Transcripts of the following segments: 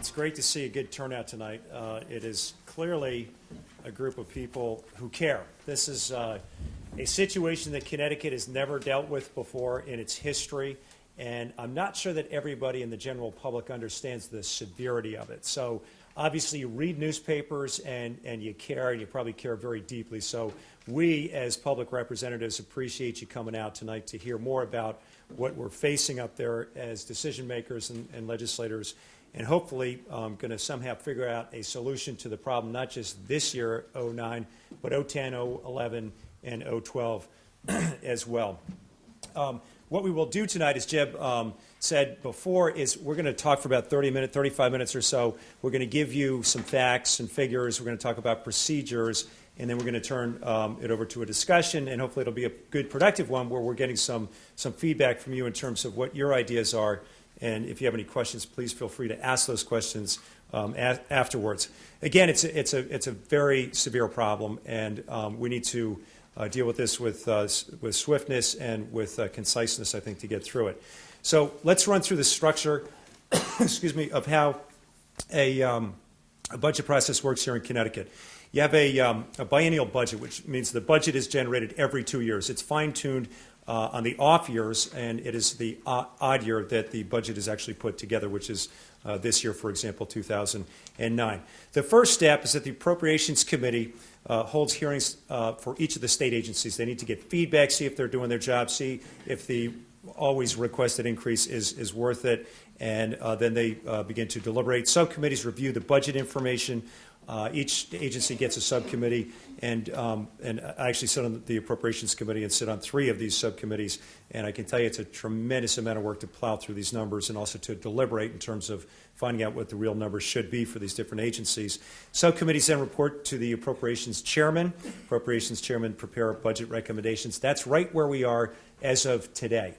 It's great to see a good turnout tonight. It is clearly a group of people who care. This is a situation that Connecticut has never dealt with before in its history, and I'm not sure that everybody in the general public understands the severity of it. So obviously you read newspapers and you care, and you probably care very deeply. So we, as public representatives, appreciate you coming out tonight to hear more about what we're facing up there as decision makers and legislators, and hopefully going to somehow figure out a solution to the problem, not just this year, 09, but 010, 011, and 012 as well. What we will do tonight, as Jeb said before, is we're going to talk for about 35 minutes or so. We're going to give you some facts and figures. We're going to talk about procedures, and then we're going to turn it over to a discussion, and hopefully it'll be a good, productive one where we're getting some feedback from you in terms of what your ideas are. And if you have any questions, please feel free to ask those questions afterwards. Again, it's a very severe problem, and we need to deal with this with swiftness and with conciseness, I think, to get through it. So let's run through the structure, excuse me, of how a budget process works here in Connecticut. You have a biennial budget, which means the budget is generated every 2 years. It's fine-tuned on the off years, and it is the odd year that the budget is actually put together, which is this year, for example, 2009. The first step is that the Appropriations Committee holds hearings for each of the state agencies. They need to get feedback, see if they're doing their job, see if the always requested increase is worth it, and then they begin to deliberate. Subcommittees review the budget information. Each agency gets a subcommittee, and I actually sit on the Appropriations Committee and sit on 3 of these subcommittees, and I can tell you it's a tremendous amount of work to plow through these numbers and also to deliberate in terms of finding out what the real numbers should be for these different agencies. Subcommittees then report to the Appropriations Chairman. Appropriations Chairman prepare budget recommendations. That's right where we are as of today.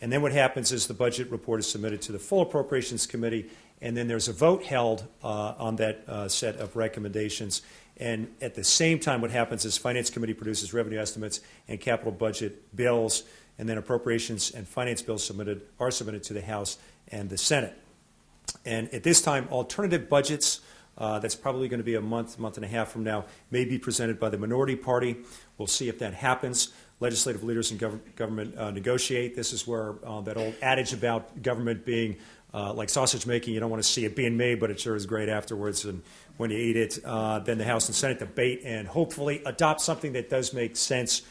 And then what happens is the budget report is submitted to the full Appropriations Committee, and then there's a vote held on that set of recommendations. And at the same time, what happens is Finance Committee produces revenue estimates and capital budget bills, and then appropriations and finance bills are submitted to the House and the Senate. And at this time, alternative budgets, that's probably going to be a month and a half from now, may be presented by the minority party. We'll see if that happens. Legislative leaders and government negotiate. This is where that old adage about government being like sausage making, you don't want to see it being made, but it sure is great afterwards. And when you eat it, then the House and Senate debate and hopefully adopt something that does make sense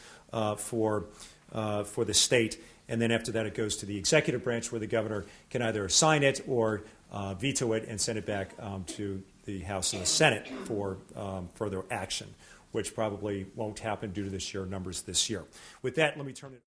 for the state. And then after that, it goes to the executive branch, where the governor can either sign it or veto it and send it back to the House and the Senate for further action, which probably won't happen due to the sheer numbers this year. With that, let me turn it